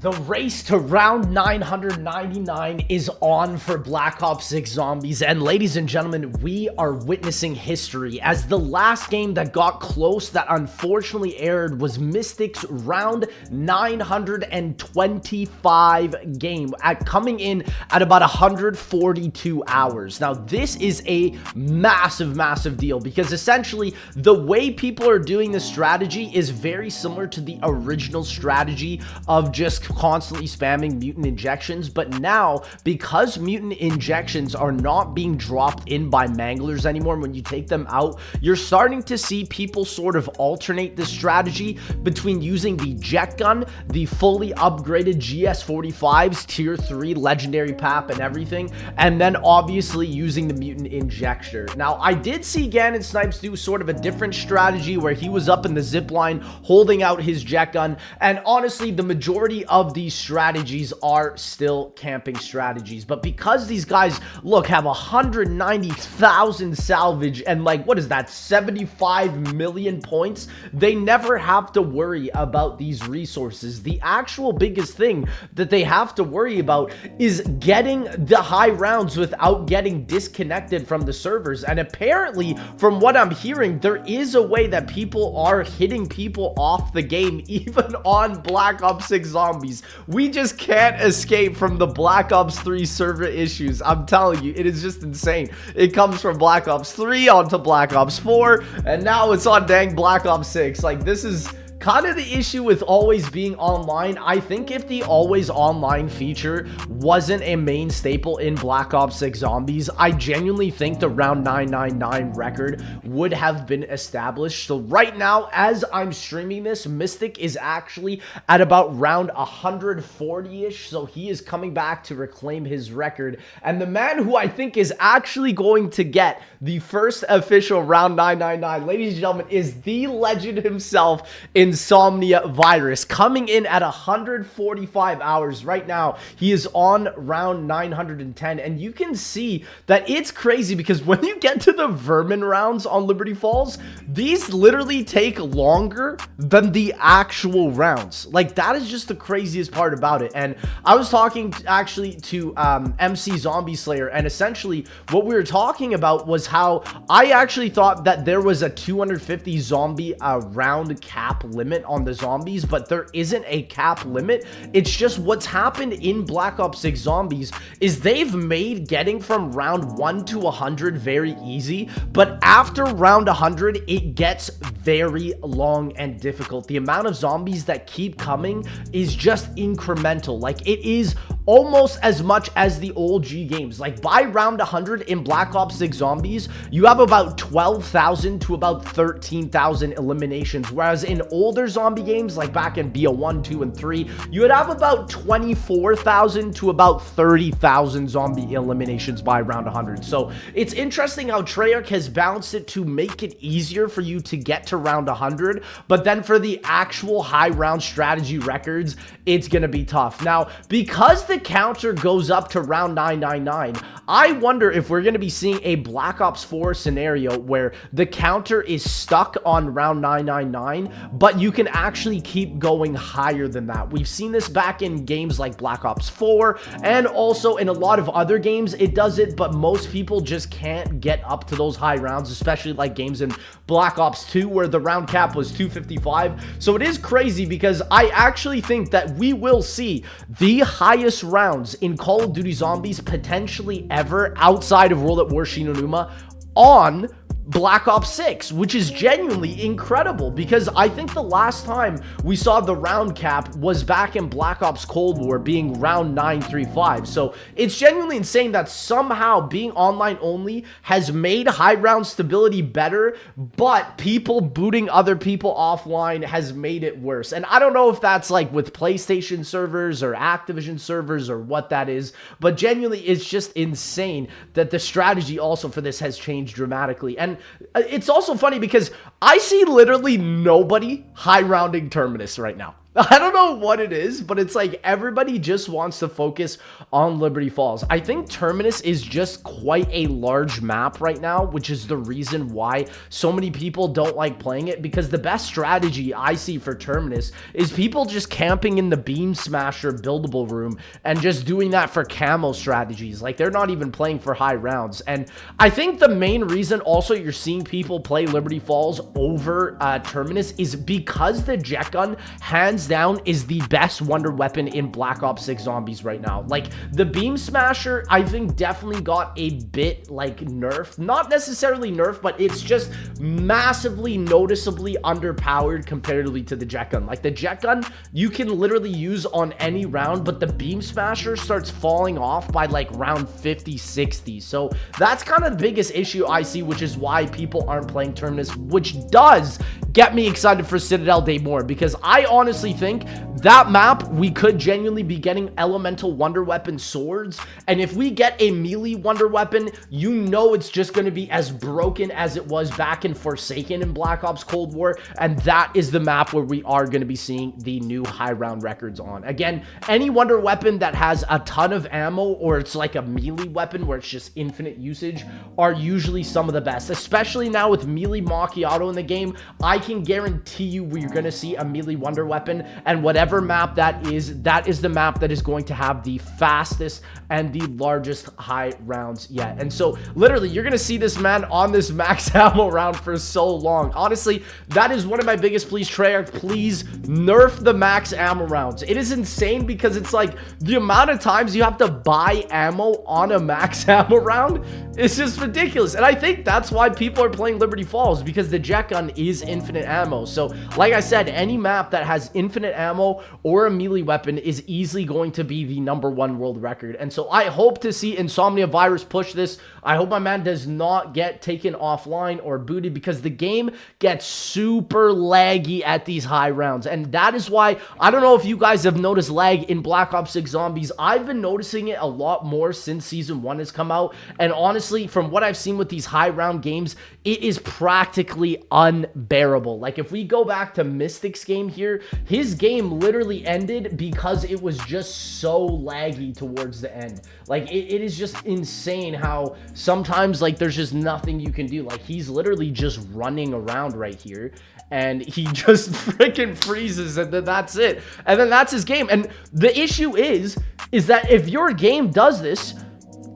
The race to round 999 is on for Black Ops 6 Zombies, and ladies and gentlemen, we are witnessing history as the last game that got close that unfortunately aired was Mystic's round 925 game coming in at about 142 hours. Now, this is a massive deal because essentially the way people are doing this strategy is very similar to the original strategy of just constantly spamming mutant injections, but now because mutant injections are not being dropped in by manglers anymore, when you take them out, you're starting to see people sort of alternate this strategy between using the jet gun, the fully upgraded GS45's tier 3 legendary pap and everything, and then obviously using the mutant injector. Now, I did see Ganon Snipes do sort of a different strategy where he was up in the zip line holding out his jet gun, and honestly the majority of these strategies are still camping strategies. But because these guys, look, have 190,000 salvage and like, what is that, 75 million points, they never have to worry about these resources. The actual biggest thing that they have to worry about is getting the high rounds without getting disconnected from the servers. And apparently, from what I'm hearing, there is a way that people are hitting people off the game, even on Black Ops 6 Zombies. We just can't escape from the Black Ops 3 server issues. I'm telling you, it is just insane. It comes from Black Ops 3 onto Black Ops 4, and now it's on dang Black Ops 6. Like, this is kind of the issue with always being online. I think if the always online feature wasn't a main staple in Black Ops 6 Zombies, I genuinely think the round 999 record would have been established. So right now, as I'm streaming this, Mystic is actually at about round 140-ish. So he is coming back to reclaim his record. And the man who I think is actually going to get the first official round 999, ladies and gentlemen, is the legend himself, Insomnia Virus, coming in at 145 hours. Right now, he is on round 910, and you can see that it's crazy because when you get to the Vermin rounds on Liberty Falls, these literally take longer than the actual rounds. Like, that is just the craziest part about it. And I was talking actually to MC Zombie Slayer, and essentially what we were talking about was how I actually thought that there was a 250 zombie round cap limit on the zombies, but there isn't a cap limit. It's just what's happened in Black Ops 6 Zombies is they've made getting from round 1 to 100 very easy, but after round 100 it gets very long and difficult. The amount of zombies that keep coming is just incremental. Like, it is almost as much as the old G games. Like, by round 100 in Black Ops 6 Zombies, you have about 12,000 to about 13,000 eliminations, whereas in older zombie games, like back in BO1, 2, and 3, you would have about 24,000 to about 30,000 zombie eliminations by round 100. So it's interesting how Treyarch has balanced it to make it easier for you to get to round 100, but then for the actual high round strategy records, it's gonna be tough. Now, because the counter goes up to round 999, I wonder if we're going to be seeing a Black Ops 4 scenario where the counter is stuck on round 999, but you can actually keep going higher than that. We've seen this back in games like Black Ops 4, and also in a lot of other games it does it, but most people just can't get up to those high rounds, especially like games in Black Ops 2 where the round cap was 255. So it is crazy because I actually think that we will see the highest rounds in Call of Duty Zombies potentially ever outside of World at War Shinonuma on Black Ops 6, which is genuinely incredible because I think the last time we saw the round cap was back in Black Ops Cold War being round 935. So it's genuinely insane that somehow being online only has made high round stability better, but people booting other people offline has made it worse. And I don't know if that's like with PlayStation servers or Activision servers or what that is, but genuinely it's just insane that the strategy also for this has changed dramatically. And it's also funny because I see literally nobody high rounding Terminus right now. I don't know what it is, but it's like everybody just wants to focus on Liberty Falls. I think Terminus is just quite a large map right now, which is the reason why so many people don't like playing it, because the best strategy I see for Terminus is people just camping in the Beam Smasher buildable room and just doing that for camo strategies. Like, they're not even playing for high rounds. And I think the main reason also you're seeing people play Liberty Falls over Terminus is because the jet gun, hands down, is the best wonder weapon in Black Ops 6 Zombies right now. Like, the Beam Smasher, I think, definitely got a bit like nerfed. Not necessarily nerfed, but it's just massively noticeably underpowered comparatively to the jet gun. Like, the jet gun you can literally use on any round, but the Beam Smasher starts falling off by like round 50, 60. So that's kind of the biggest issue I see, which is why people aren't playing Terminus, which does get me excited for Citadel Day more, because I honestly think that map we could genuinely be getting elemental wonder weapon swords, and if we get a melee wonder weapon, you know it's just going to be as broken as it was back in Forsaken in Black Ops Cold War, and that is the map where we are going to be seeing the new high round records on. Again, any wonder weapon that has a ton of ammo, or it's like a melee weapon where it's just infinite usage, are usually some of the best, especially now with melee Macchiato in the game. I can guarantee you we're going to see a melee wonder weapon, and whatever map that is the map that is going to have the fastest and the largest high rounds yet. And so literally you're going to see this man on this max ammo round for so long. Honestly, that is one of my biggest pleas. Treyarch, please nerf the max ammo rounds. It is insane because it's like the amount of times you have to buy ammo on a max ammo round is just ridiculous. And I think that's why people are playing Liberty Falls, because the jet gun is infinite ammo. So like I said, any map that has infinite ammo or a melee weapon is easily going to be the #1 world record. And so I hope to see Insomnia Virus push this. I hope my man does not get taken offline or booted, because the game gets super laggy at these high rounds. And that is why, I don't know if you guys have noticed lag in Black Ops 6 Zombies. I've been noticing it a lot more since Season 1 has come out. And honestly, from what I've seen with these high round games, it is practically unbearable. Like, if we go back to Mystic's game here, his game literally ended because it was just so laggy towards the end. Like, it is just insane how sometimes, like, there's just nothing you can do. Like, he's literally just running around right here, and he just freaking freezes, and then that's it. And then that's his game. And the issue is that if your game does this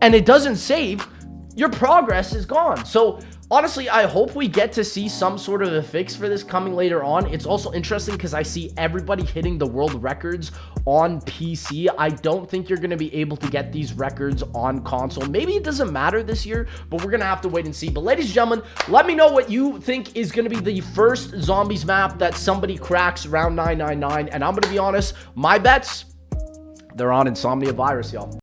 and it doesn't save, your progress is gone. So honestly, I hope we get to see some sort of a fix for this coming later on. It's also interesting because I see everybody hitting the world records on PC. I don't think you're going to be able to get these records on console. Maybe it doesn't matter this year, but we're going to have to wait and see. But ladies and gentlemen, let me know what you think is going to be the first Zombies map that somebody cracks round 999. And I'm going to be honest, my bets, they're on Insomnia Virus, y'all.